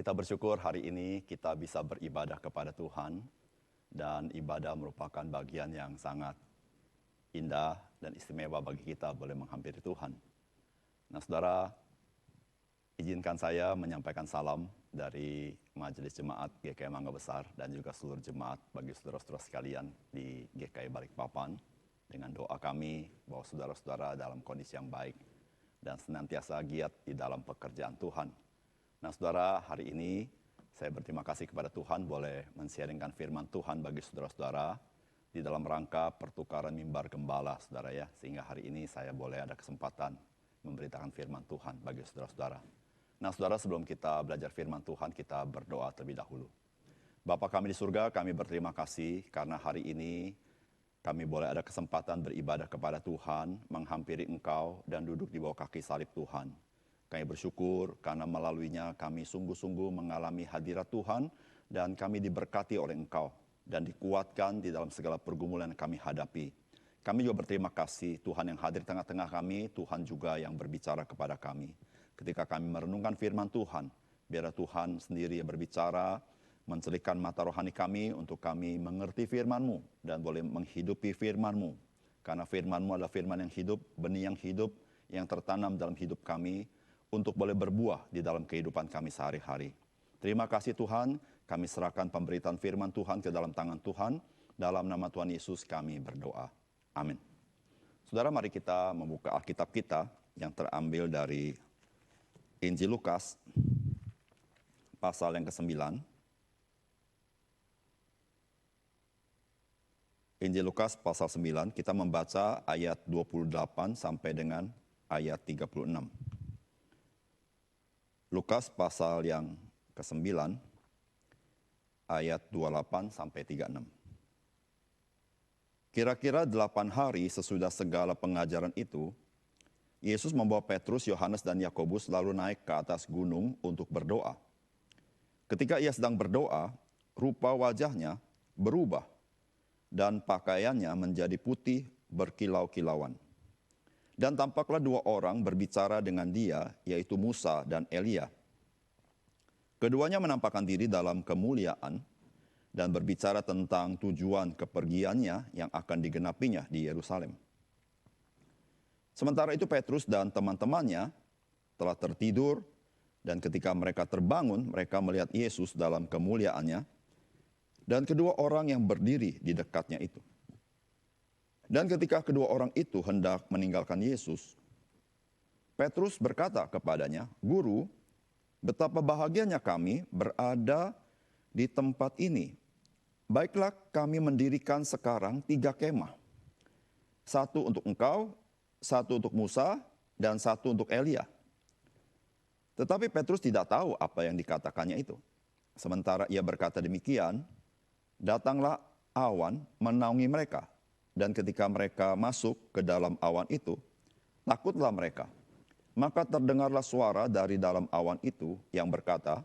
Kita bersyukur hari ini kita bisa beribadah kepada Tuhan, dan ibadah merupakan bagian yang sangat indah dan istimewa bagi kita boleh menghampiri Tuhan. Nah, saudara, izinkan saya menyampaikan salam dari Majelis Jemaat GKI Mangga Besar dan juga seluruh jemaat bagi saudara-saudara sekalian di GKI Balikpapan, dengan doa kami bahwa saudara-saudara dalam kondisi yang baik dan senantiasa giat di dalam pekerjaan Tuhan. Nah, saudara, hari ini saya berterima kasih kepada Tuhan boleh men-sharingkan firman Tuhan bagi saudara-saudara di dalam rangka pertukaran mimbar gembala, saudara ya. Sehingga hari ini saya boleh ada kesempatan memberitakan firman Tuhan bagi saudara-saudara. Nah, saudara, sebelum kita belajar firman Tuhan, kita berdoa terlebih dahulu. Bapa kami di surga, kami berterima kasih karena hari ini kami boleh ada kesempatan beribadah kepada Tuhan, menghampiri Engkau dan duduk di bawah kaki salib Tuhan. Kami bersyukur karena melaluinya kami sungguh-sungguh mengalami hadirat Tuhan dan kami diberkati oleh Engkau dan dikuatkan di dalam segala pergumulan yang kami hadapi. Kami juga berterima kasih Tuhan yang hadir di tengah-tengah kami, Tuhan juga yang berbicara kepada kami. Ketika kami merenungkan firman Tuhan, biarlah Tuhan sendiri yang berbicara, mencerahkan mata rohani kami untuk kami mengerti firman-Mu dan boleh menghidupi firman-Mu. Karena firman-Mu adalah firman yang hidup, benih yang hidup, yang tertanam dalam hidup kami, untuk boleh berbuah di dalam kehidupan kami sehari-hari. Terima kasih Tuhan, kami serahkan pemberitaan firman Tuhan ke dalam tangan Tuhan. Dalam nama Tuhan Yesus kami berdoa. Amin. Saudara, mari kita membuka Alkitab kita yang terambil dari Injil Lukas, pasal yang ke-9. Injil Lukas pasal 9, kita membaca ayat 28 sampai dengan ayat 36. Lukas pasal yang ke-9 ayat 28 sampai 36. Kira-kira 8 hari sesudah segala pengajaran itu, Yesus membawa Petrus, Yohanes dan Yakobus lalu naik ke atas gunung untuk berdoa. Ketika ia sedang berdoa, rupa wajahnya berubah dan pakaiannya menjadi putih berkilau-kilauan. Dan tampaklah 2 orang berbicara dengan dia, yaitu Musa dan Elia. Keduanya menampakkan diri dalam kemuliaan dan berbicara tentang tujuan kepergiannya yang akan digenapinya di Yerusalem. Sementara itu Petrus dan teman-temannya telah tertidur, dan ketika mereka terbangun, mereka melihat Yesus dalam kemuliaannya dan kedua orang yang berdiri di dekatnya itu. Dan ketika kedua orang itu hendak meninggalkan Yesus, Petrus berkata kepadanya, "Guru, betapa bahagianya kami berada di tempat ini. Baiklah kami mendirikan sekarang 3 kemah. 1 untuk engkau, 1 untuk Musa, dan 1 untuk Elia." Tetapi Petrus tidak tahu apa yang dikatakannya itu. Sementara ia berkata demikian, datanglah awan menaungi mereka. Dan ketika mereka masuk ke dalam awan itu, takutlah mereka. Maka terdengarlah suara dari dalam awan itu yang berkata,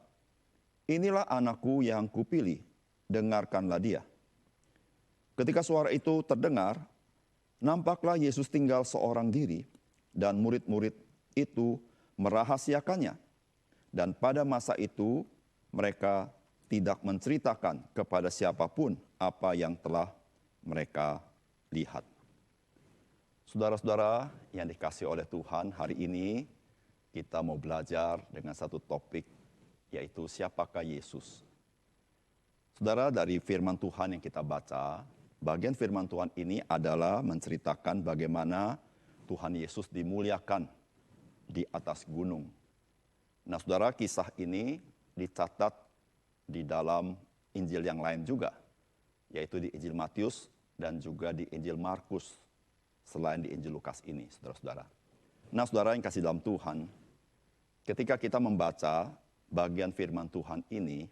"Inilah anakku yang kupilih, dengarkanlah dia." Ketika suara itu terdengar, nampaklah Yesus tinggal seorang diri, dan murid-murid itu merahasiakannya. Dan pada masa itu mereka tidak menceritakan kepada siapapun apa yang telah mereka lihat. Saudara-saudara yang dikasihi oleh Tuhan, hari ini kita mau belajar dengan satu topik, yaitu siapakah Yesus. Saudara, dari firman Tuhan yang kita baca, bagian firman Tuhan ini adalah menceritakan bagaimana Tuhan Yesus dimuliakan di atas gunung. Nah, saudara, kisah ini dicatat di dalam Injil yang lain juga, yaitu di Injil Matius dan juga di Injil Markus, selain di Injil Lukas ini, saudara-saudara. Nah, saudara yang kasih dalam Tuhan, ketika kita membaca bagian firman Tuhan ini,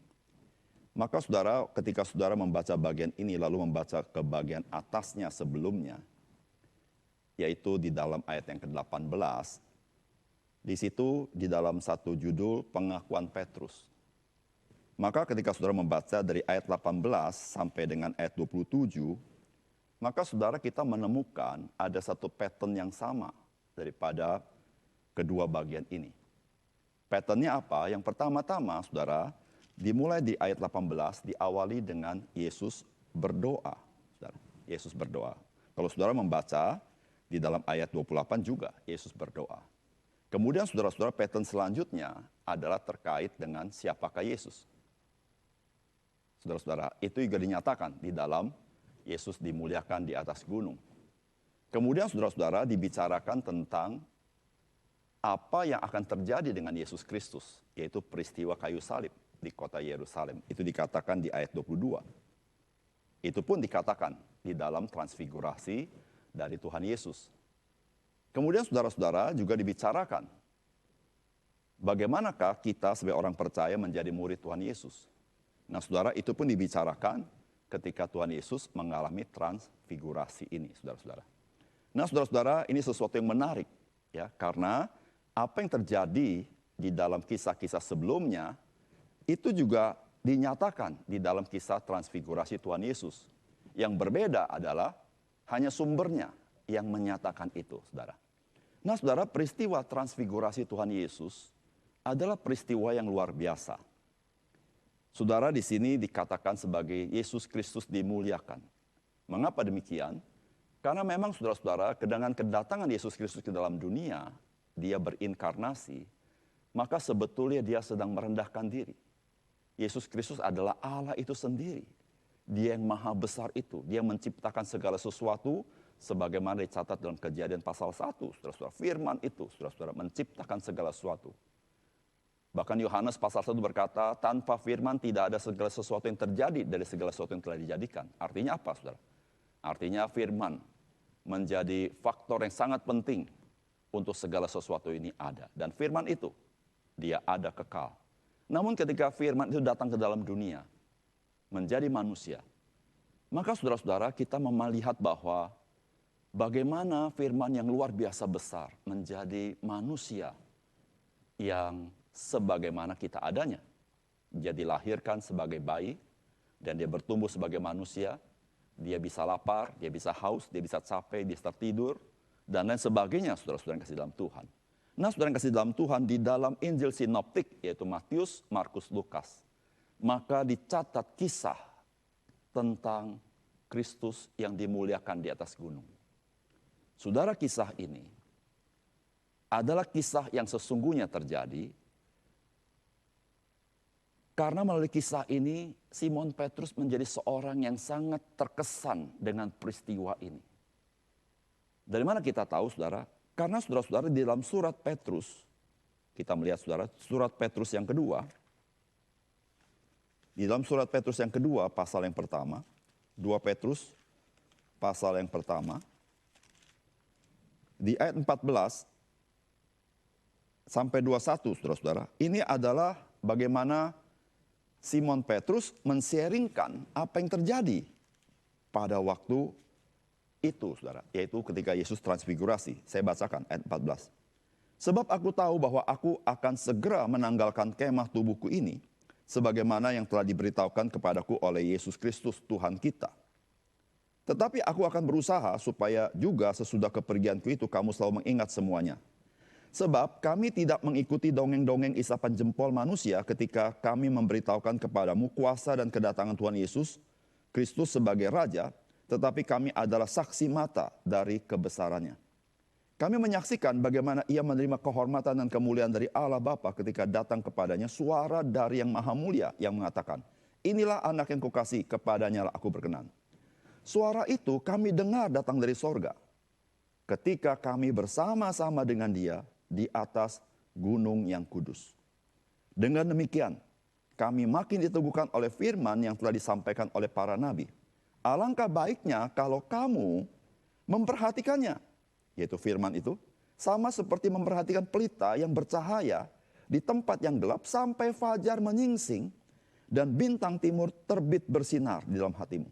maka saudara, ketika saudara membaca bagian ini lalu membaca ke bagian atasnya sebelumnya, yaitu di dalam ayat yang ke-18, di situ di dalam satu judul pengakuan Petrus. Maka ketika saudara membaca dari ayat 18 sampai dengan ayat 27, maka saudara kita menemukan ada satu pattern yang sama daripada kedua bagian ini. Patternnya apa? Yang pertama-tama, saudara, dimulai di ayat 18, diawali dengan Yesus berdoa. Saudara. Yesus berdoa. Kalau saudara membaca, di dalam ayat 28 juga Yesus berdoa. Kemudian saudara-saudara, pattern selanjutnya adalah terkait dengan siapakah Yesus. Saudara-saudara, itu juga dinyatakan di dalam Yesus dimuliakan di atas gunung. Kemudian saudara-saudara dibicarakan tentang apa yang akan terjadi dengan Yesus Kristus, yaitu peristiwa kayu salib di kota Yerusalem. Itu dikatakan di ayat 22. Itu pun dikatakan di dalam transfigurasi dari Tuhan Yesus. Kemudian saudara-saudara juga dibicarakan bagaimanakah kita sebagai orang percaya menjadi murid Tuhan Yesus. Nah saudara, itu pun dibicarakan ketika Tuhan Yesus mengalami transfigurasi ini, saudara-saudara. Nah saudara-saudara, ini sesuatu yang menarik, ya, karena apa yang terjadi di dalam kisah-kisah sebelumnya, itu juga dinyatakan di dalam kisah transfigurasi Tuhan Yesus. Yang berbeda adalah hanya sumbernya yang menyatakan itu, saudara. Nah saudara, peristiwa transfigurasi Tuhan Yesus adalah peristiwa yang luar biasa. Saudara, di sini dikatakan sebagai Yesus Kristus dimuliakan. Mengapa demikian? Karena memang saudara-saudara, dengan kedatangan Yesus Kristus ke dalam dunia, dia berinkarnasi, maka sebetulnya dia sedang merendahkan diri. Yesus Kristus adalah Allah itu sendiri. Dia yang maha besar itu. Dia menciptakan segala sesuatu sebagaimana dicatat dalam Kejadian pasal 1. Saudara-saudara, firman itu, saudara-saudara, menciptakan segala sesuatu. Bahkan Yohanes pasal 1 berkata, tanpa firman tidak ada segala sesuatu yang terjadi dari segala sesuatu yang telah dijadikan. Artinya apa, saudara? Artinya firman menjadi faktor yang sangat penting untuk segala sesuatu ini ada. Dan firman itu, dia ada kekal. Namun ketika firman itu datang ke dalam dunia, menjadi manusia, maka saudara-saudara kita melihat bahwa bagaimana firman yang luar biasa besar menjadi manusia yang sebagaimana kita adanya. Dia dilahirkan sebagai bayi, dan dia bertumbuh sebagai manusia. Dia bisa lapar, dia bisa haus, dia bisa capek, dia bisa tertidur, dan lain sebagainya, saudara-saudara yang kasih dalam Tuhan. Nah, saudara yang kasih dalam Tuhan, di dalam Injil Sinoptik, yaitu Matius, Markus, Lukas, maka dicatat kisah tentang Kristus yang dimuliakan di atas gunung. Saudara, kisah ini adalah kisah yang sesungguhnya terjadi, karena melalui kisah ini, Simon Petrus menjadi seorang yang sangat terkesan dengan peristiwa ini. Dari mana kita tahu, saudara? Karena saudara-saudara di dalam surat Petrus, kita melihat saudara, surat Petrus yang kedua, di dalam surat Petrus yang kedua, pasal yang pertama, 2 Petrus, pasal yang pertama, di ayat 14 sampai 21, saudara-saudara, ini adalah bagaimana Simon Petrus men-sharingkan apa yang terjadi pada waktu itu, saudara, yaitu ketika Yesus transfigurasi. Saya bacakan ayat 14. Sebab aku tahu bahwa aku akan segera menanggalkan kemah tubuhku ini, sebagaimana yang telah diberitahukan kepadaku oleh Yesus Kristus Tuhan kita. Tetapi aku akan berusaha supaya juga sesudah kepergianku itu kamu selalu mengingat semuanya. Sebab kami tidak mengikuti dongeng-dongeng isapan jempol manusia ketika kami memberitahukan kepadamu kuasa dan kedatangan Tuhan Yesus Kristus sebagai Raja, tetapi kami adalah saksi mata dari kebesarannya. Kami menyaksikan bagaimana ia menerima kehormatan dan kemuliaan dari Allah Bapa ketika datang kepadanya suara dari yang maha mulia yang mengatakan, inilah anak yang kukasihi, kepadanya lah aku berkenan. Suara itu kami dengar datang dari sorga, ketika kami bersama-sama dengan dia di atas gunung yang kudus. Dengan demikian, kami makin diteguhkan oleh firman yang telah disampaikan oleh para nabi. Alangkah baiknya kalau kamu memperhatikannya, yaitu firman itu, sama seperti memperhatikan pelita yang bercahaya di tempat yang gelap sampai fajar menyingsing dan bintang timur terbit bersinar di dalam hatimu.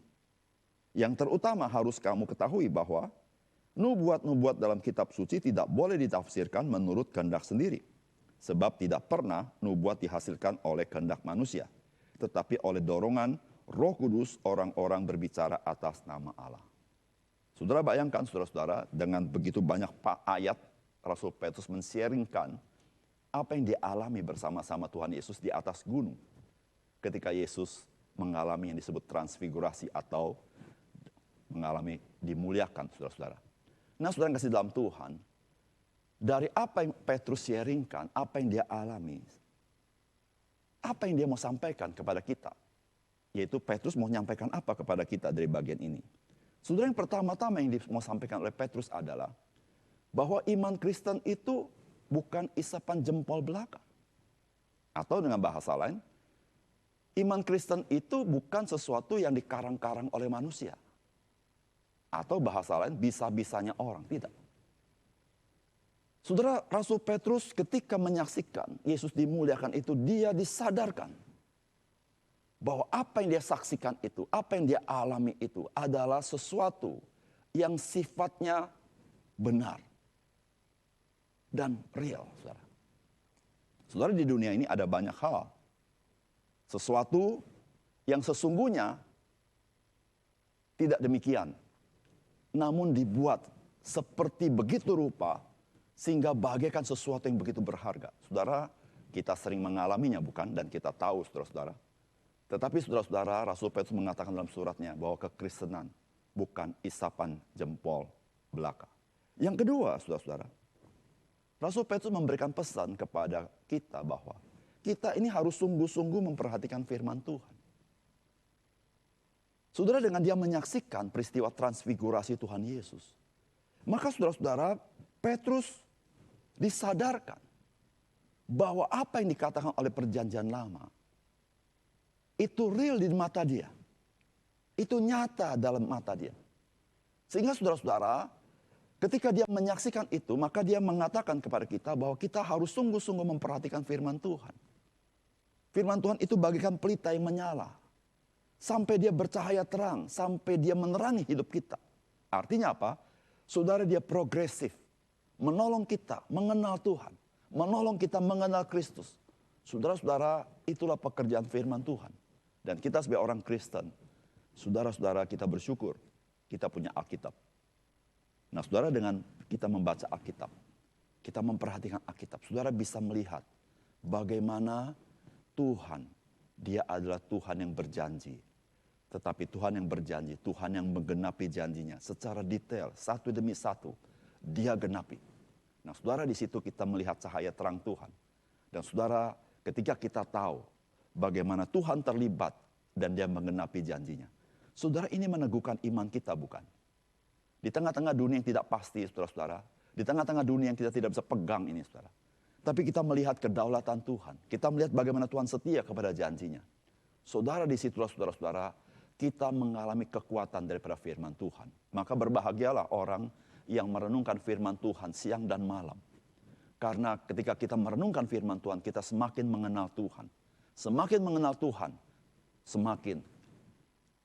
Yang terutama harus kamu ketahui bahwa nubuat-nubuat dalam kitab suci tidak boleh ditafsirkan menurut kehendak sendiri. Sebab tidak pernah nubuat dihasilkan oleh kehendak manusia, tetapi oleh dorongan Roh Kudus orang-orang berbicara atas nama Allah. Saudara bayangkan, saudara-saudara, dengan begitu banyak ayat Rasul Petrus men-sharingkan apa yang dialami bersama-sama Tuhan Yesus di atas gunung. Ketika Yesus mengalami yang disebut transfigurasi atau mengalami dimuliakan, saudara-saudara. Nah, saudara yang kasih dalam Tuhan, dari apa yang Petrus sharingkan, apa yang dia alami, apa yang dia mau sampaikan kepada kita, yaitu Petrus mau menyampaikan apa kepada kita dari bagian ini. Saudara, yang pertama-tama yang mau sampaikan oleh Petrus adalah bahwa iman Kristen itu bukan isapan jempol belaka. Atau dengan bahasa lain, iman Kristen itu bukan sesuatu yang dikarang-karang oleh manusia. Atau bahasa lain, bisa-bisanya orang. Tidak. Saudara, Rasul Petrus ketika menyaksikan Yesus dimuliakan itu, dia disadarkan bahwa apa yang dia saksikan itu, apa yang dia alami itu adalah sesuatu yang sifatnya benar dan real. Saudara, saudara, di dunia ini ada banyak hal. Sesuatu yang sesungguhnya tidak demikian. Namun dibuat seperti begitu rupa sehingga bagaikan sesuatu yang begitu berharga. Saudara, kita sering mengalaminya bukan? Dan kita tahu, saudara-saudara. Tetapi saudara-saudara, Rasul Petrus mengatakan dalam suratnya bahwa kekristenan bukan isapan jempol belaka. Yang kedua, saudara-saudara, Rasul Petrus memberikan pesan kepada kita bahwa kita ini harus sungguh-sungguh memperhatikan firman Tuhan. Saudara, dengan dia menyaksikan peristiwa transfigurasi Tuhan Yesus, maka saudara-saudara, Petrus disadarkan bahwa apa yang dikatakan oleh perjanjian lama itu real di mata dia. Itu nyata dalam mata dia. Sehingga saudara-saudara, ketika dia menyaksikan itu, maka dia mengatakan kepada kita bahwa kita harus sungguh-sungguh memperhatikan firman Tuhan. Firman Tuhan itu bagaikan pelita yang menyala. Sampai dia bercahaya terang, sampai dia menerangi hidup kita. Artinya apa? Saudara, dia progresif. Menolong kita mengenal Tuhan. Menolong kita mengenal Kristus. Saudara-saudara, itulah pekerjaan firman Tuhan. Dan kita sebagai orang Kristen, saudara-saudara, kita bersyukur kita punya Alkitab. Nah, saudara, dengan kita membaca Alkitab, kita memperhatikan Alkitab, saudara bisa melihat bagaimana Tuhan, dia adalah Tuhan yang berjanji. Tetapi Tuhan yang berjanji, Tuhan yang menggenapi janjinya secara detail, satu demi satu, dia genapi. Nah, saudara, di situ kita melihat cahaya terang Tuhan. Dan saudara, ketika kita tahu bagaimana Tuhan terlibat dan dia menggenapi janjinya, saudara, ini meneguhkan iman kita bukan? Di tengah-tengah dunia yang tidak pasti, saudara-saudara, di tengah-tengah dunia yang kita tidak bisa pegang ini, saudara. Tapi kita melihat kedaulatan Tuhan. Kita melihat bagaimana Tuhan setia kepada janjinya. Saudara, di situlah saudara-saudara, kita mengalami kekuatan daripada firman Tuhan. Maka berbahagialah orang yang merenungkan firman Tuhan siang dan malam. Karena ketika kita merenungkan firman Tuhan, kita semakin mengenal Tuhan. Semakin mengenal Tuhan, semakin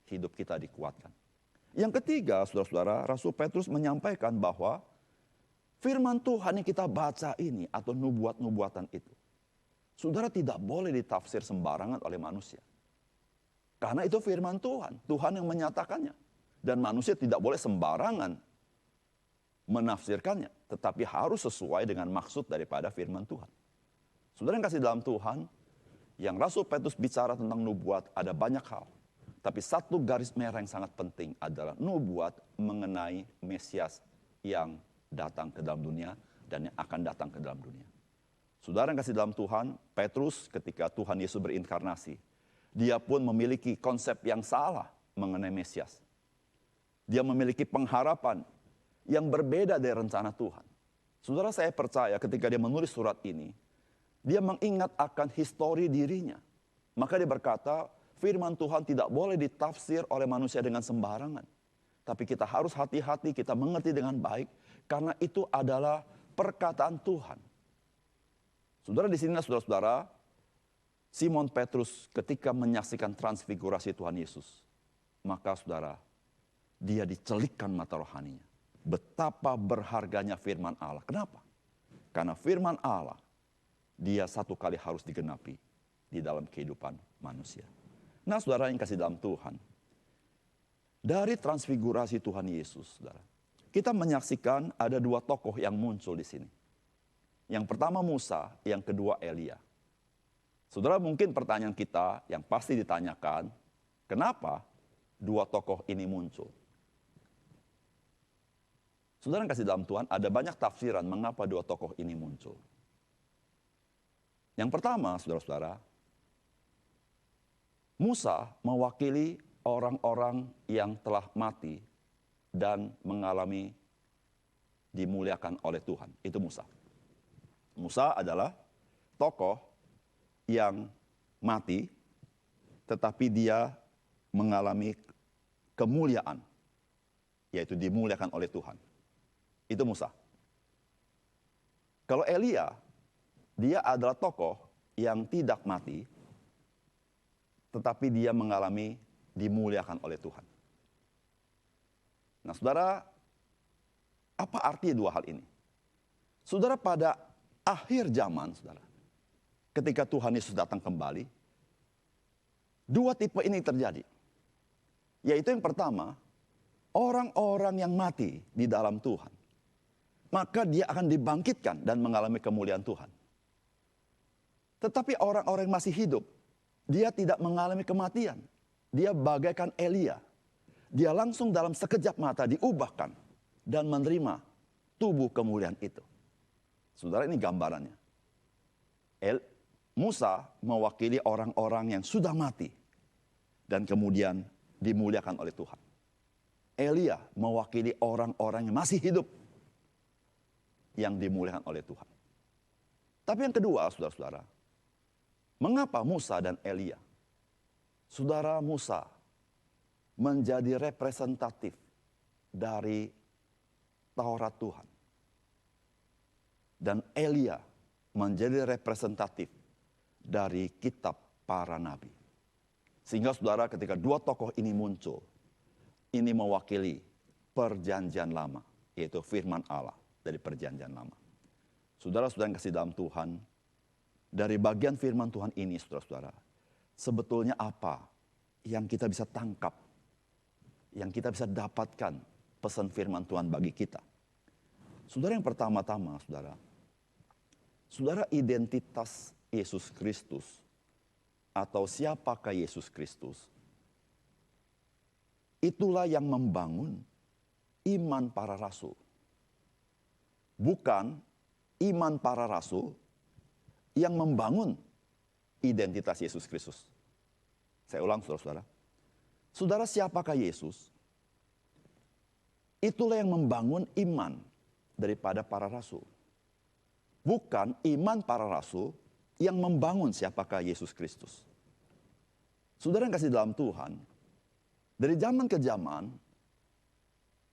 hidup kita dikuatkan. Yang ketiga, saudara-saudara, Rasul Petrus menyampaikan bahwa firman Tuhan yang kita baca ini atau nubuat-nubuatan itu, saudara, tidak boleh ditafsir sembarangan oleh manusia. Karena itu firman Tuhan, Tuhan yang menyatakannya. Dan manusia tidak boleh sembarangan menafsirkannya, tetapi harus sesuai dengan maksud daripada firman Tuhan. Saudara yang kasih dalam Tuhan, yang Rasul Petrus bicara tentang nubuat ada banyak hal. Tapi satu garis merah yang sangat penting adalah nubuat mengenai Mesias yang datang ke dalam dunia dan yang akan datang ke dalam dunia. Saudara yang kasih dalam Tuhan, Petrus ketika Tuhan Yesus berinkarnasi, dia pun memiliki konsep yang salah mengenai Mesias. Dia memiliki pengharapan yang berbeda dari rencana Tuhan. Saudara, saya percaya ketika dia menulis surat ini, dia mengingat akan histori dirinya. Maka dia berkata, firman Tuhan tidak boleh ditafsir oleh manusia dengan sembarangan. Tapi kita harus hati-hati, kita mengerti dengan baik, karena itu adalah perkataan Tuhan. Saudara, di sini saudara-saudara, Simon Petrus ketika menyaksikan transfigurasi Tuhan Yesus, maka saudara, dia dicelikkan mata rohaninya. Betapa berharganya firman Allah. Kenapa? Karena firman Allah, dia satu kali harus digenapi di dalam kehidupan manusia. Nah, saudara yang kasih dalam Tuhan, dari transfigurasi Tuhan Yesus, saudara, kita menyaksikan ada dua tokoh yang muncul di sini. Yang pertama Musa, yang kedua Elia. Saudara, mungkin pertanyaan kita yang pasti ditanyakan, kenapa dua tokoh ini muncul? Saudara yang kasih dalam Tuhan, ada banyak tafsiran mengapa dua tokoh ini muncul. Yang pertama, saudara-saudara, Musa mewakili orang-orang yang telah mati dan mengalami dimuliakan oleh Tuhan. Itu Musa. Musa adalah tokoh yang mati, tetapi dia mengalami kemuliaan, yaitu dimuliakan oleh Tuhan. Itu Musa. Kalau Elia, dia adalah tokoh yang tidak mati, tetapi dia mengalami dimuliakan oleh Tuhan. Nah, saudara, apa arti dua hal ini? Saudara, pada akhir zaman, saudara, ketika Tuhan Yesus datang kembali, dua tipe ini terjadi. Yaitu yang pertama, orang-orang yang mati di dalam Tuhan, maka dia akan dibangkitkan dan mengalami kemuliaan Tuhan. Tetapi orang-orang yang masih hidup, dia tidak mengalami kematian. Dia bagaikan Elia. Dia langsung dalam sekejap mata diubahkan dan menerima tubuh kemuliaan itu. Saudara, ini gambarannya. Musa mewakili orang-orang yang sudah mati dan kemudian dimuliakan oleh Tuhan. Elia mewakili orang-orang yang masih hidup yang dimuliakan oleh Tuhan. Tapi yang kedua, saudara-saudara, mengapa Musa dan Elia? Saudara, Musa menjadi representatif dari Taurat Tuhan. Dan Elia menjadi representatif dari kitab para nabi. Sehingga saudara, ketika dua tokoh ini muncul, ini mewakili perjanjian lama, yaitu firman Allah dari perjanjian lama. Saudara-saudara yang kasih dalam Tuhan, dari bagian firman Tuhan ini, saudara-saudara, sebetulnya apa yang kita bisa tangkap, yang kita bisa dapatkan pesan firman Tuhan bagi kita? Saudara, yang pertama-tama, saudara, identitas Yesus Kristus atau siapakah Yesus Kristus, itulah yang membangun iman para rasul. Bukan iman para rasul yang membangun identitas Yesus Kristus. Saya ulang, saudara-saudara. Saudara, siapakah Yesus? Itulah yang membangun iman daripada para rasul. Bukan iman para rasul yang membangun siapakah Yesus Kristus. Saudara yang kasih dalam Tuhan, dari zaman ke zaman,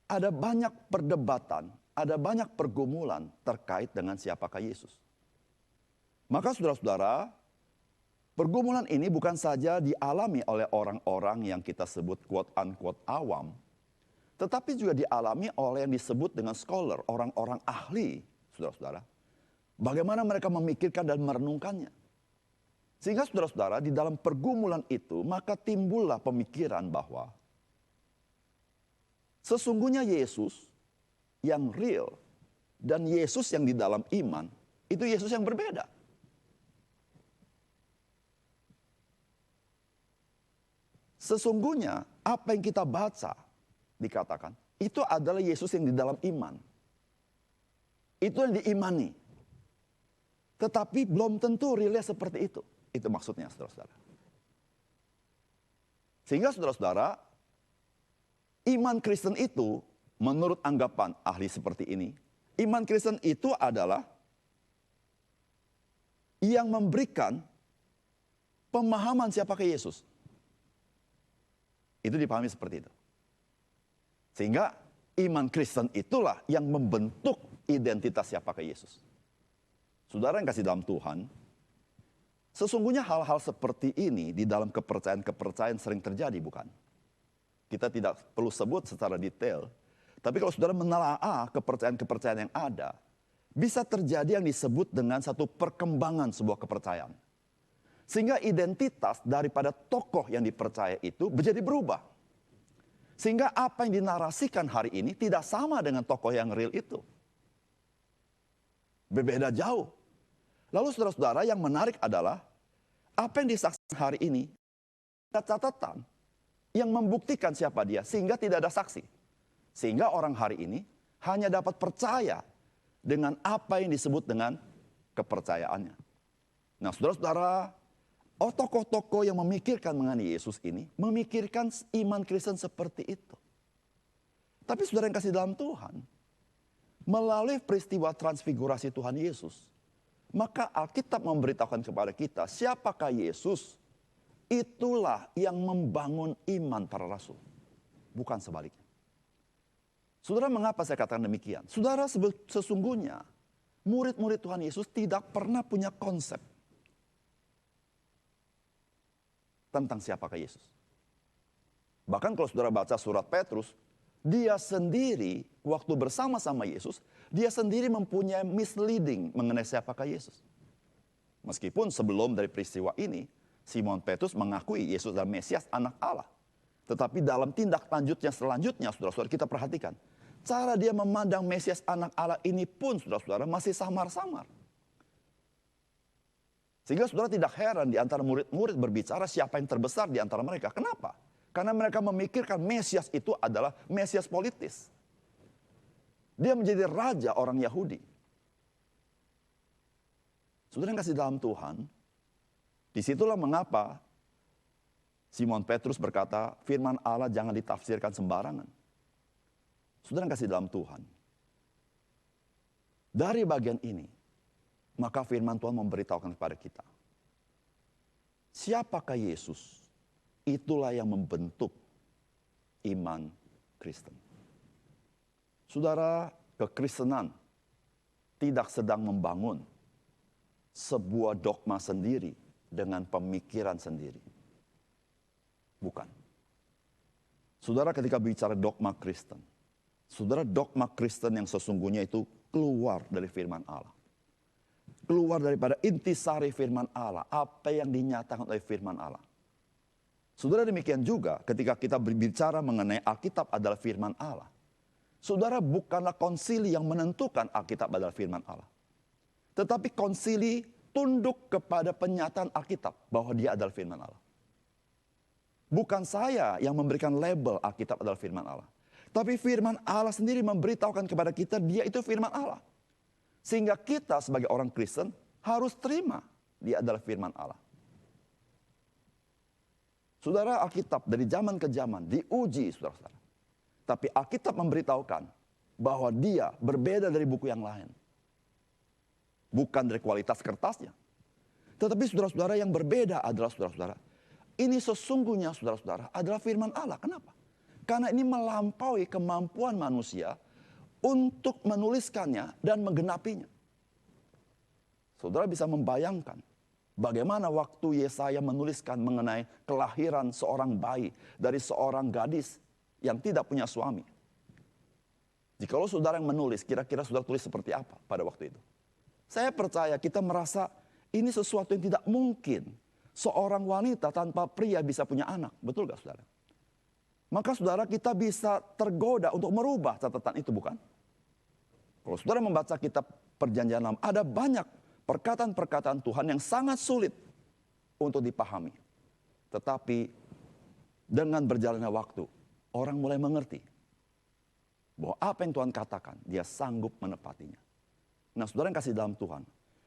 ada banyak perdebatan, ada banyak pergumulan terkait dengan siapakah Yesus. Maka saudara-saudara, pergumulan ini bukan saja dialami oleh orang-orang yang kita sebut quote-unquote awam, tetapi juga dialami oleh yang disebut dengan scholar, orang-orang ahli, saudara-saudara. Bagaimana mereka memikirkan dan merenungkannya. Sehingga saudara-saudara, di dalam pergumulan itu, maka timbullah pemikiran bahwa sesungguhnya Yesus yang real dan Yesus yang di dalam iman, itu Yesus yang berbeda. Sesungguhnya apa yang kita baca, dikatakan, itu adalah Yesus yang di dalam iman. Itu yang diimani. Tetapi belum tentu realnya seperti itu. Itu maksudnya, saudara-saudara. Sehingga saudara-saudara, iman Kristen itu, menurut anggapan ahli seperti ini, iman Kristen itu adalah yang memberikan pemahaman siapakah Yesus. Itu dipahami seperti itu. Sehingga iman Kristen itulah yang membentuk identitas siapakah Yesus. Saudara yang kasih dalam Tuhan, sesungguhnya hal-hal seperti ini di dalam kepercayaan-kepercayaan sering terjadi, bukan? Kita tidak perlu sebut secara detail. Tapi kalau saudara menelaah kepercayaan-kepercayaan yang ada, bisa terjadi yang disebut dengan satu perkembangan sebuah kepercayaan. Sehingga identitas daripada tokoh yang dipercaya itu menjadi berubah. Sehingga apa yang dinarasikan hari ini tidak sama dengan tokoh yang real itu. Berbeda jauh. Lalu saudara-saudara, yang menarik adalah apa yang disaksikan hari ini, ada catatan yang membuktikan siapa dia, sehingga tidak ada saksi. Sehingga orang hari ini hanya dapat percaya dengan apa yang disebut dengan kepercayaannya. Nah, saudara-saudara, tokoh-tokoh yang memikirkan mengenai Yesus ini, memikirkan iman Kristen seperti itu. Tapi saudara yang kasih dalam Tuhan, melalui peristiwa transfigurasi Tuhan Yesus, maka Alkitab memberitahukan kepada kita, siapakah Yesus? Itulah yang membangun iman para rasul. Bukan sebaliknya. Saudara, mengapa saya katakan demikian? Saudara, sesungguhnya murid-murid Tuhan Yesus tidak pernah punya konsep tentang siapakah Yesus. Bahkan kalau saudara baca surat Petrus, dia sendiri waktu bersama-sama Yesus, dia sendiri mempunyai misleading mengenai siapakah Yesus. Meskipun sebelum dari peristiwa ini, Simon Petrus mengakui Yesus adalah Mesias, anak Allah. Tetapi dalam tindak lanjutnya selanjutnya, saudara-saudara, kita perhatikan. Cara dia memandang Mesias, anak Allah ini pun, saudara-saudara, masih samar-samar. Sehingga saudara tidak heran di antara murid-murid berbicara siapa yang terbesar di antara mereka. Kenapa? Karena mereka memikirkan Mesias itu adalah Mesias politis. Dia menjadi raja orang Yahudi. Saudara yang kasih dalam Tuhan, disitulah mengapa Simon Petrus berkata, firman Allah jangan ditafsirkan sembarangan. Saudara yang kasih dalam Tuhan, dari bagian ini, maka firman Tuhan memberitahukan kepada kita, siapakah Yesus? Itulah yang membentuk iman Kristen. Saudara, kekristenan tidak sedang membangun sebuah dogma sendiri dengan pemikiran sendiri. Bukan. Saudara, ketika bicara dogma Kristen, saudara, dogma Kristen yang sesungguhnya itu keluar dari firman Allah. Keluar daripada intisari firman Allah, apa yang dinyatakan oleh firman Allah. Saudara, demikian juga ketika kita berbicara mengenai Alkitab adalah firman Allah. Saudara, bukanlah konsili yang menentukan Alkitab adalah firman Allah. Tetapi konsili tunduk kepada penyataan Alkitab bahwa dia adalah firman Allah. Bukan saya yang memberikan label Alkitab adalah firman Allah. Tapi firman Allah sendiri memberitahukan kepada kita dia itu firman Allah. Sehingga kita sebagai orang Kristen harus terima dia adalah firman Allah. Saudara, Alkitab dari zaman ke zaman diuji, saudara-saudara. Tapi Alkitab memberitahukan bahwa dia berbeda dari buku yang lain. Bukan dari kualitas kertasnya. Tetapi saudara-saudara, yang berbeda adalah saudara-saudara, ini sesungguhnya saudara-saudara adalah firman Allah. Kenapa? Karena ini melampaui kemampuan manusia untuk menuliskannya dan menggenapinya. Saudara bisa membayangkan bagaimana waktu Yesaya menuliskan mengenai kelahiran seorang bayi dari seorang gadis yang tidak punya suami. Jikalau saudara yang menulis, kira-kira saudara tulis seperti apa pada waktu itu? Saya percaya kita merasa ini sesuatu yang tidak mungkin. Seorang wanita tanpa pria bisa punya anak. Betul gak saudara? Maka saudara, kita bisa tergoda untuk merubah catatan itu, bukan? Kalau saudara membaca kitab Perjanjian Lama, ada banyak perkataan-perkataan Tuhan yang sangat sulit untuk dipahami. Tetapi dengan berjalannya waktu, orang mulai mengerti bahwa apa yang Tuhan katakan, dia sanggup menepatinya. Nah, saudara yang kasih dalam Tuhan,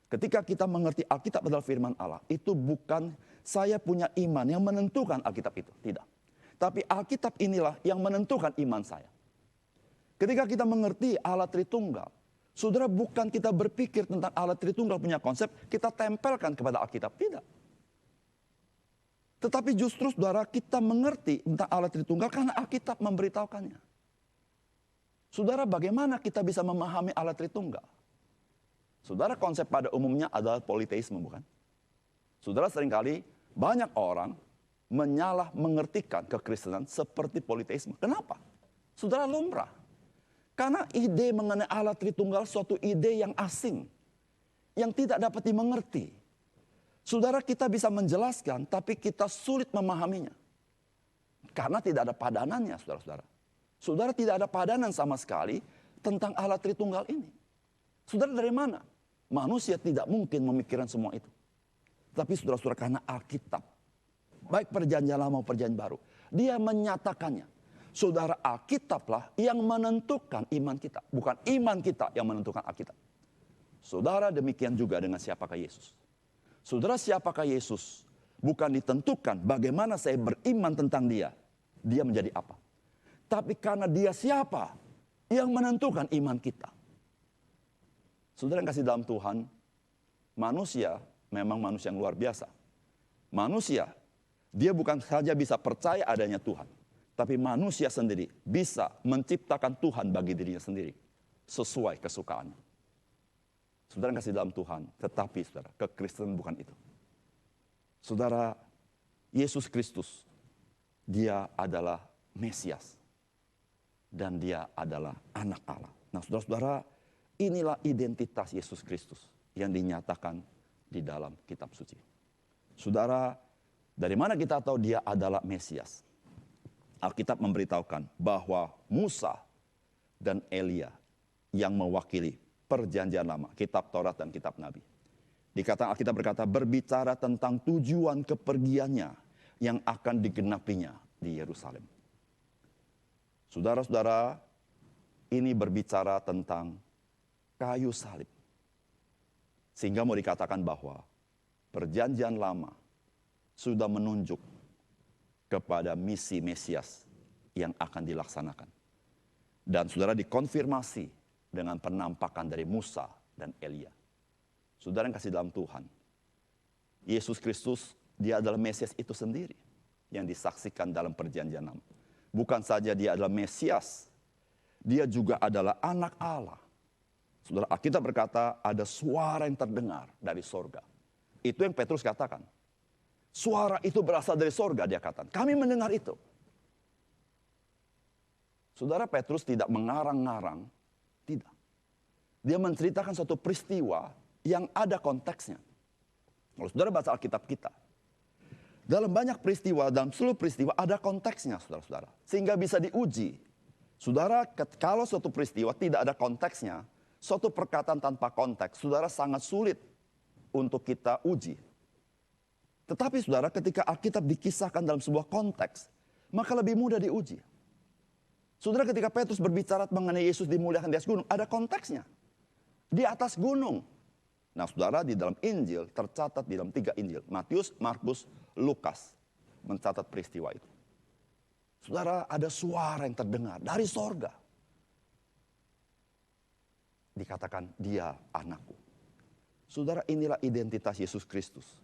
ketika kita mengerti Alkitab adalah firman Allah, itu bukan saya punya iman yang menentukan Alkitab itu. Tidak. Tapi Alkitab inilah yang menentukan iman saya. Ketika kita mengerti Allah Tritunggal, saudara, bukan kita berpikir tentang Allah Tritunggal punya konsep, kita tempelkan kepada Alkitab. Tidak. Tetapi justru saudara, kita mengerti tentang Allah Tritunggal karena Alkitab memberitahukannya. Saudara, bagaimana kita bisa memahami Allah Tritunggal? Saudara, konsep pada umumnya adalah politeisme, bukan? Saudara, seringkali banyak orang menyalah mengertikan kekristenan seperti politeisme. Kenapa? Saudara, lumrah. Karena ide mengenai Allah Tritunggal suatu ide yang asing. Yang tidak dapat dimengerti. Saudara, kita bisa menjelaskan, tapi kita sulit memahaminya. Karena tidak ada padanannya, saudara-saudara. Saudara, tidak ada padanan sama sekali tentang Allah Tritunggal ini. Saudara, dari mana? Manusia tidak mungkin memikirkan semua itu. Tapi saudara-saudara, karena Alkitab, baik perjanjian lama maupun perjanjian baru, dia menyatakannya. Saudara, Alkitablah yang menentukan iman kita. Bukan iman kita yang menentukan Alkitab. Saudara, demikian juga dengan siapakah Yesus. Saudara, siapakah Yesus bukan ditentukan bagaimana saya beriman tentang dia. Dia menjadi apa. Tapi karena dia siapa yang menentukan iman kita. Saudara yang kasih dalam Tuhan, manusia memang manusia yang luar biasa. Manusia, dia bukan saja bisa percaya adanya Tuhan. Tapi manusia sendiri bisa menciptakan Tuhan bagi dirinya sendiri. Sesuai kesukaannya. Saudara yang kasih dalam Tuhan, tetapi saudara, kekristenan bukan itu. Saudara, Yesus Kristus, dia adalah Mesias. Dan dia adalah anak Allah. Nah saudara-saudara, inilah identitas Yesus Kristus yang dinyatakan di dalam kitab suci. Saudara, dari mana kita tahu dia adalah Mesias? Alkitab memberitahukan bahwa Musa dan Elia yang mewakili perjanjian lama, kitab Taurat dan kitab Nabi. Dikatakan Alkitab berkata berbicara tentang tujuan kepergiannya yang akan digenapinya di Yerusalem. Saudara-saudara, ini berbicara tentang kayu salib. Sehingga mau dikatakan bahwa perjanjian lama sudah menunjuk kepada misi Mesias yang akan dilaksanakan. Dan saudara dikonfirmasi dengan penampakan dari Musa dan Elia. Saudara yang kasih dalam Tuhan, Yesus Kristus dia adalah Mesias itu sendiri yang disaksikan dalam perjanjian lama. Bukan saja dia adalah Mesias, dia juga adalah anak Allah. Saudara, Alkitab berkata ada suara yang terdengar dari sorga. Itu yang Petrus katakan. Suara itu berasal dari sorga, dia katakan. Kami mendengar itu. Saudara, Petrus tidak mengarang-ngarang. Tidak. Dia menceritakan suatu peristiwa yang ada konteksnya. Kalau saudara baca Alkitab kita, dalam banyak peristiwa, dalam seluruh peristiwa ada konteksnya, saudara-saudara. Sehingga bisa diuji. Saudara, kalau suatu peristiwa tidak ada konteksnya, suatu perkataan tanpa konteks, saudara sangat sulit untuk kita uji. Tetapi saudara, ketika Alkitab dikisahkan dalam sebuah konteks, maka lebih mudah diuji. Saudara, ketika Petrus berbicara mengenai Yesus dimuliakan di atas gunung, ada konteksnya. Di atas gunung. Nah saudara, di dalam Injil, tercatat di dalam 3 Injil. Matius, Markus, Lukas mencatat peristiwa itu. Saudara, ada suara yang terdengar dari sorga. Dikatakan, dia anakku. Saudara, inilah identitas Yesus Kristus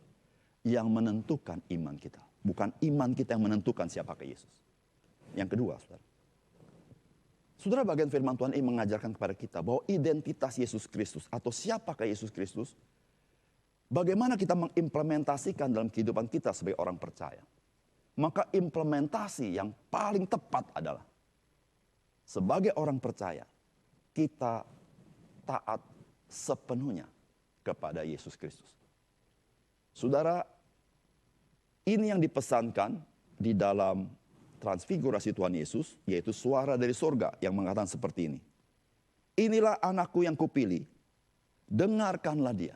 yang menentukan iman kita. Bukan iman kita yang menentukan siapakah Yesus. Yang kedua, saudara. Saudara, bagian firman Tuhan ini mengajarkan kepada kita bahwa identitas Yesus Kristus atau siapakah Yesus Kristus, bagaimana kita mengimplementasikan dalam kehidupan kita sebagai orang percaya. Maka implementasi yang paling tepat adalah sebagai orang percaya, kita taat sepenuhnya kepada Yesus Kristus. Saudara, ini yang dipesankan di dalam transfigurasi Tuhan Yesus, yaitu suara dari sorga yang mengatakan seperti ini. Inilah anakku yang kupilih, dengarkanlah dia.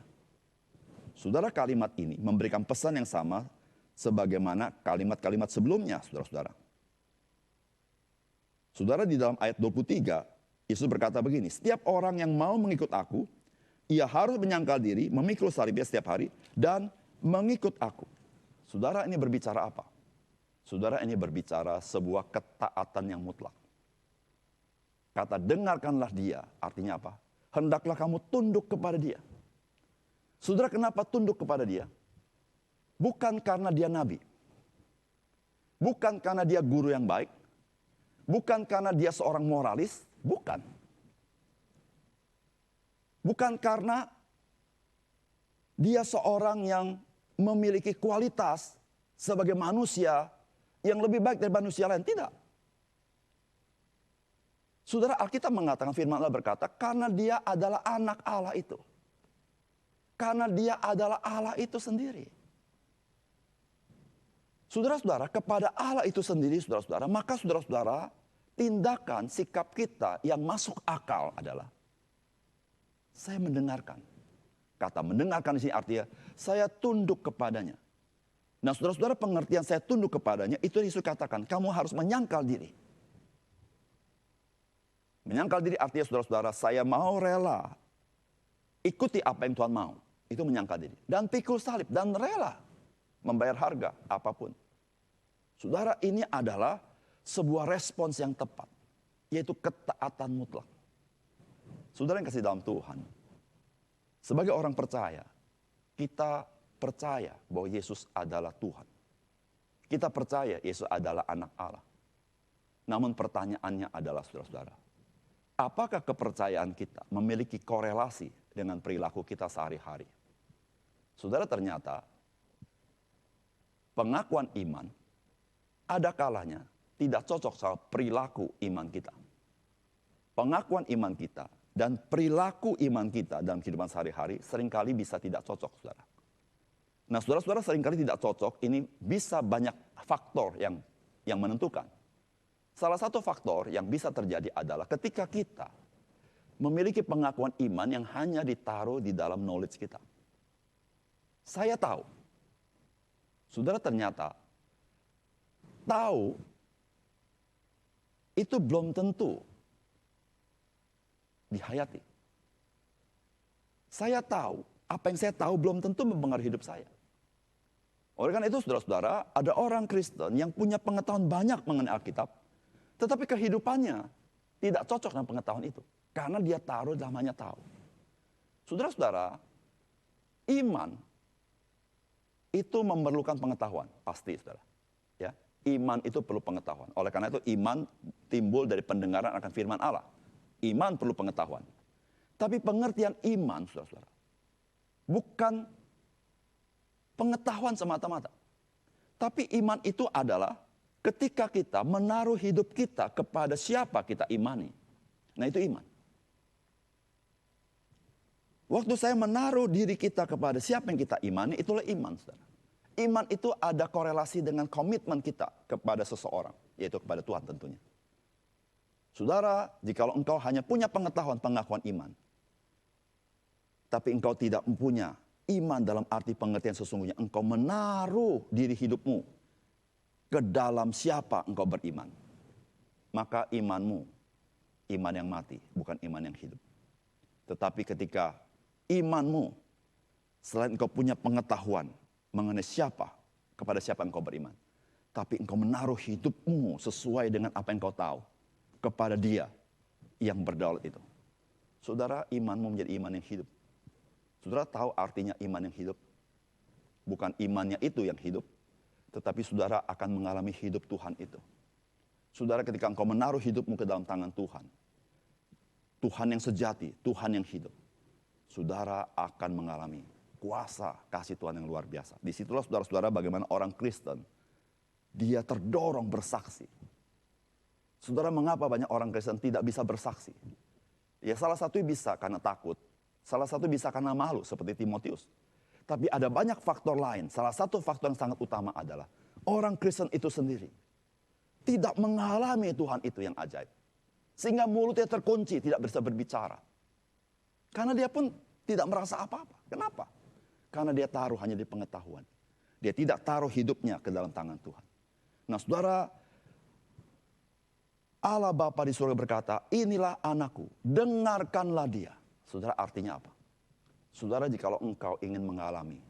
Saudara, kalimat ini memberikan pesan yang sama sebagaimana kalimat-kalimat sebelumnya, saudara-saudara. Saudara, di dalam ayat 23, Yesus berkata begini, setiap orang yang mau mengikut aku, ia harus menyangkal diri, memikul salibnya setiap hari, dan mengikut aku. Saudara, ini berbicara apa? Saudara, ini berbicara sebuah ketaatan yang mutlak. Kata dengarkanlah dia, artinya apa? Hendaklah kamu tunduk kepada dia. Saudara, kenapa tunduk kepada dia? Bukan karena dia nabi. Bukan karena dia guru yang baik. Bukan karena dia seorang moralis. Bukan. Bukan karena dia seorang yang memiliki kualitas sebagai manusia yang lebih baik dari manusia lain. Tidak. Saudara, Alkitab mengatakan, firman Allah berkata, karena dia adalah anak Allah itu. Karena dia adalah Allah itu sendiri. Saudara-saudara, kepada Allah itu sendiri, saudara-saudara, maka saudara-saudara, tindakan sikap kita yang masuk akal adalah, saya mendengarkan. Kata mendengarkan di sini artinya saya tunduk kepadanya. Nah saudara-saudara, pengertian saya tunduk kepadanya itu Yesus katakan kamu harus menyangkal diri. Menyangkal diri artinya saudara-saudara, saya mau rela ikuti apa yang Tuhan mau. Itu menyangkal diri. Dan pikul salib dan rela membayar harga apapun. Saudara, ini adalah sebuah respons yang tepat. Yaitu ketaatan mutlak. Saudara yang kasih dalam Tuhan. Sebagai orang percaya, kita percaya bahwa Yesus adalah Tuhan. Kita percaya Yesus adalah anak Allah. Namun pertanyaannya adalah saudara-saudara, apakah kepercayaan kita memiliki korelasi dengan perilaku kita sehari-hari? Saudara, ternyata pengakuan iman ada kalanya tidak cocok sama perilaku iman kita. Pengakuan iman kita dan perilaku iman kita dalam kehidupan sehari-hari seringkali bisa tidak cocok, saudara. Nah, saudara-saudara, seringkali tidak cocok ini bisa banyak faktor yang menentukan. Salah satu faktor yang bisa terjadi adalah ketika kita memiliki pengakuan iman yang hanya ditaruh di dalam knowledge kita. Saya tahu. Saudara, ternyata tahu itu belum tentu dihayati. Saya tahu, apa yang saya tahu belum tentu mempengaruhi hidup saya. Oleh karena itu saudara-saudara, ada orang Kristen yang punya pengetahuan banyak mengenai Alkitab, tetapi kehidupannya tidak cocok dengan pengetahuan itu. Karena dia taruh dalam hanya tahu. Saudara-saudara, iman itu memerlukan pengetahuan, pasti saudara. Ya, iman itu perlu pengetahuan. Oleh karena itu iman timbul dari pendengaran akan firman Allah. Iman perlu pengetahuan. Tapi pengertian iman, saudara-saudara, bukan pengetahuan semata-mata. Tapi iman itu adalah ketika kita menaruh hidup kita kepada siapa kita imani. Nah, itu iman. Waktu saya menaruh diri kita kepada siapa yang kita imani, itulah iman, saudara. Iman itu ada korelasi dengan komitmen kita kepada seseorang, yaitu kepada Tuhan tentunya. Saudara, jikalau engkau hanya punya pengetahuan pengakuan iman, tapi engkau tidak mempunyai iman dalam arti pengertian sesungguhnya, engkau menaruh diri hidupmu ke dalam siapa engkau beriman, maka imanmu iman yang mati, bukan iman yang hidup. Tetapi ketika imanmu selain engkau punya pengetahuan mengenai siapa, kepada siapa engkau beriman, tapi engkau menaruh hidupmu sesuai dengan apa yang engkau tahu kepada Dia yang berdaulat itu, saudara, imanmu menjadi iman yang hidup. Saudara tahu artinya iman yang hidup? Bukan imannya itu yang hidup, tetapi saudara akan mengalami hidup Tuhan itu. Saudara, ketika engkau menaruh hidupmu ke dalam tangan Tuhan, Tuhan yang sejati, Tuhan yang hidup, saudara akan mengalami kuasa kasih Tuhan yang luar biasa. Disitulah saudara-saudara bagaimana orang Kristen, dia terdorong bersaksi. Saudara, mengapa banyak orang Kristen tidak bisa bersaksi? Ya, salah satu bisa karena takut. Salah satu bisa karena malu seperti Timotius. Tapi ada banyak faktor lain. Salah satu faktor yang sangat utama adalah orang Kristen itu sendiri tidak mengalami Tuhan itu yang ajaib. Sehingga mulutnya terkunci, tidak bisa berbicara. Karena dia pun tidak merasa apa-apa. Kenapa? Karena dia taruh hanya di pengetahuan. Dia tidak taruh hidupnya ke dalam tangan Tuhan. Nah, saudara, Allah Bapa di surga berkata, inilah anakku, dengarkanlah dia. Saudara, artinya apa? Saudara, jikalau engkau ingin mengalami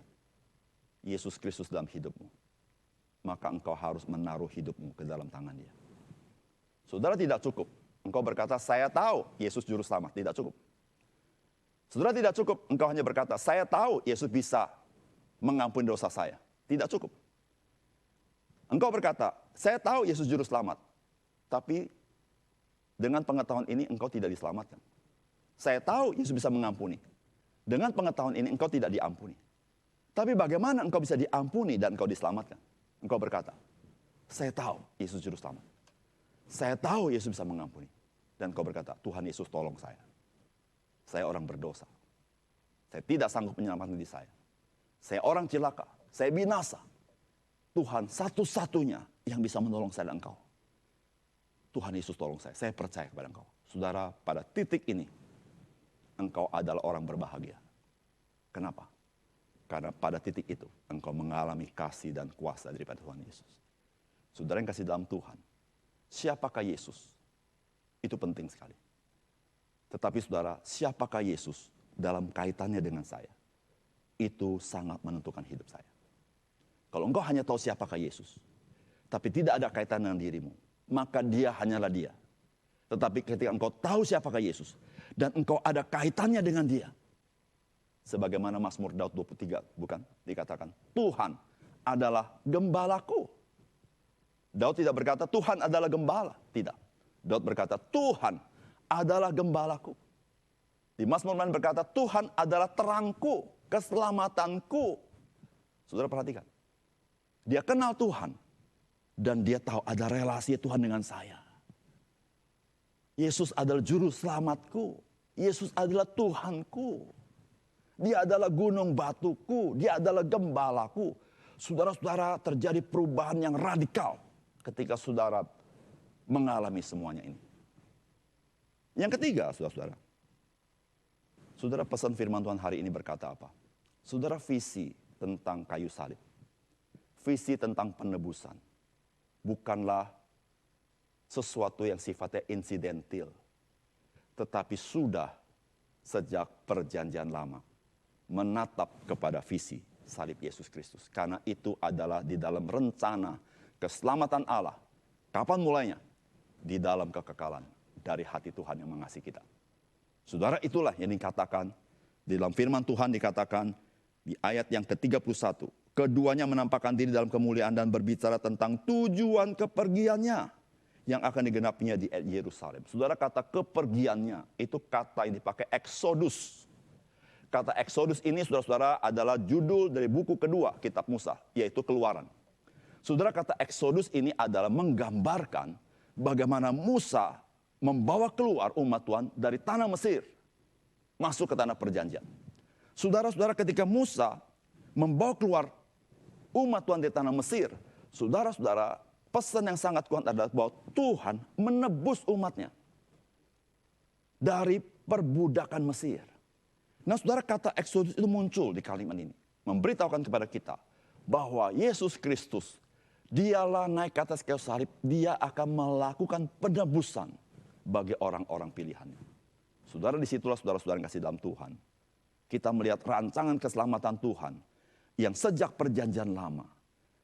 Yesus Kristus dalam hidupmu, maka engkau harus menaruh hidupmu ke dalam tangan Dia. Saudara, tidak cukup engkau berkata, saya tahu Yesus juru selamat. Tidak cukup. Saudara, tidak cukup engkau hanya berkata, saya tahu Yesus bisa mengampuni dosa saya. Tidak cukup. Engkau berkata, saya tahu Yesus juru selamat. Tapi dengan pengetahuan ini engkau tidak diselamatkan. Saya tahu Yesus bisa mengampuni. Dengan pengetahuan ini engkau tidak diampuni. Tapi bagaimana engkau bisa diampuni dan engkau diselamatkan? Engkau berkata, saya tahu Yesus juru selamat. Saya tahu Yesus bisa mengampuni. Dan engkau berkata, Tuhan Yesus tolong saya. Saya orang berdosa. Saya tidak sanggup menyelamatkan diri saya. Saya orang cilaka. Saya binasa. Tuhan satu-satunya yang bisa menolong saya dan engkau. Tuhan Yesus tolong saya. Saya percaya kepada engkau. Saudara, pada titik ini, engkau adalah orang berbahagia. Kenapa? Karena pada titik itu engkau mengalami kasih dan kuasa daripada Tuhan Yesus. Saudara yang kasih dalam Tuhan, siapakah Yesus? Itu penting sekali. Tetapi saudara, siapakah Yesus dalam kaitannya dengan saya? Itu sangat menentukan hidup saya. Kalau engkau hanya tahu siapakah Yesus, tapi tidak ada kaitan dengan dirimu, maka dia hanyalah dia. Tetapi ketika engkau tahu siapakah Yesus, dan engkau ada kaitannya dengan dia, sebagaimana Mazmur Daud 23, bukan? Dikatakan, Tuhan adalah gembalaku. Daud tidak berkata, Tuhan adalah gembala. Tidak. Daud berkata, Tuhan adalah gembalaku. Di Mazmur lain berkata, Tuhan adalah terangku, keselamatanku. Saudara perhatikan. Dia kenal Tuhan. Dan dia tahu ada relasi Tuhan dengan saya. Yesus adalah juru selamatku. Yesus adalah Tuhanku. Dia adalah gunung batuku. Dia adalah gembalaku. Saudara-saudara, terjadi perubahan yang radikal ketika saudara mengalami semuanya ini. Yang ketiga, saudara-saudara. Saudara, pesan firman Tuhan hari ini berkata apa? Saudara, visi tentang kayu salib. Visi tentang penebusan. Bukanlah sesuatu yang sifatnya insidentil. Tetapi sudah sejak perjanjian lama menatap kepada visi salib Yesus Kristus. Karena itu adalah di dalam rencana keselamatan Allah. Kapan mulainya? Di dalam kekekalan dari hati Tuhan yang mengasihi kita. Saudara, itulah yang dikatakan di dalam firman Tuhan, dikatakan di ayat yang ke-31. Keduanya menampakkan diri dalam kemuliaan dan berbicara tentang tujuan kepergiannya yang akan digenapinya di Yerusalem. Saudara, kata kepergiannya itu kata yang dipakai Exodus. Kata Exodus ini, saudara-saudara, adalah judul dari buku kedua kitab Musa, yaitu Keluaran. Saudara, kata Exodus ini adalah menggambarkan bagaimana Musa membawa keluar umat Tuhan dari tanah Mesir masuk ke tanah perjanjian. Saudara-saudara, ketika Musa membawa keluar umat Tuhan dari tanah Mesir, saudara-saudara, pesan yang sangat kuat adalah bahwa Tuhan menebus umatnya dari perbudakan Mesir. Nah, saudara, kata Exodus itu muncul di kalimat ini, memberitahukan kepada kita bahwa Yesus Kristus, dialah naik ke atas kayu salib, dia akan melakukan penebusan bagi orang-orang pilihannya. Saudara, disitulah saudara-saudara yang kasih dalam Tuhan, kita melihat rancangan keselamatan Tuhan yang sejak perjanjian lama,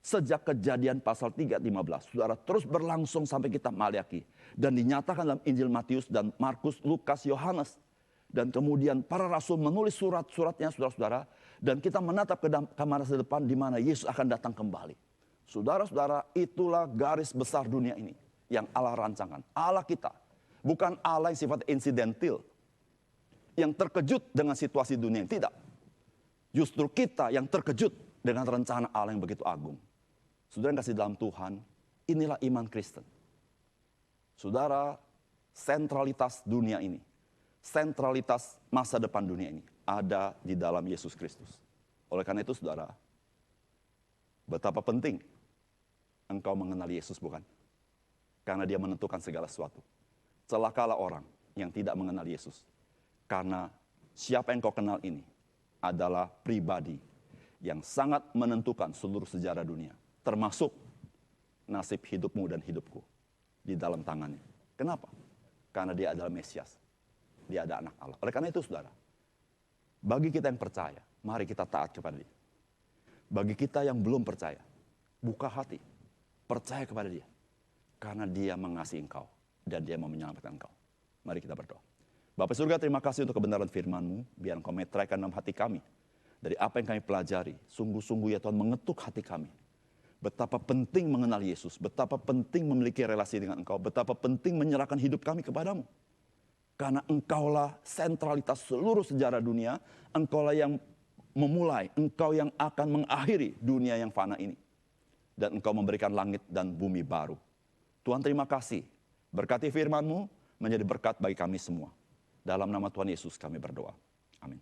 sejak Kejadian pasal 3:15, saudara, terus berlangsung sampai kita Maliaki, dan dinyatakan dalam Injil Matius dan Markus, Lukas, Yohanes. Dan kemudian para rasul menulis surat-suratnya, saudara-saudara, dan kita menatap ke kamar masa depan di mana Yesus akan datang kembali. Saudara-saudara, itulah garis besar dunia ini yang Allah rancangkan. Allah kita bukan Allah yang sifatnya insidentil, yang terkejut dengan situasi dunia yang tidak. Justru kita yang terkejut dengan rencana Allah yang begitu agung. Saudara yang kasih dalam Tuhan, inilah iman Kristen. Saudara, sentralitas dunia ini, sentralitas masa depan dunia ini ada di dalam Yesus Kristus. Oleh karena itu, saudara, betapa penting engkau mengenal Yesus, bukan? Karena dia menentukan segala sesuatu. Celakalah orang yang tidak mengenal Yesus. Karena siapa yang kau kenal ini adalah pribadi yang sangat menentukan seluruh sejarah dunia. Termasuk nasib hidupmu dan hidupku di dalam tangannya. Kenapa? Karena dia adalah Mesias. Dia ada anak Allah. Oleh karena itu, saudara, bagi kita yang percaya, mari kita taat kepada dia. Bagi kita yang belum percaya, buka hati, percaya kepada dia. Karena dia mengasihi engkau dan dia mau menyelamatkan engkau. Mari kita berdoa. Bapa surga, terima kasih untuk kebenaran firman-Mu. Biar Engkau meteraikan dalam hati kami. Dari apa yang kami pelajari, sungguh-sungguh ya Tuhan mengetuk hati kami. Betapa penting mengenal Yesus, betapa penting memiliki relasi dengan Engkau, betapa penting menyerahkan hidup kami kepadamu. Karena Engkaulah sentralitas seluruh sejarah dunia, Engkaulah yang memulai, Engkau yang akan mengakhiri dunia yang fana ini. Dan Engkau memberikan langit dan bumi baru. Tuhan, terima kasih. Berkati firman-Mu menjadi berkat bagi kami semua. Dalam nama Tuhan Yesus kami berdoa. Amin.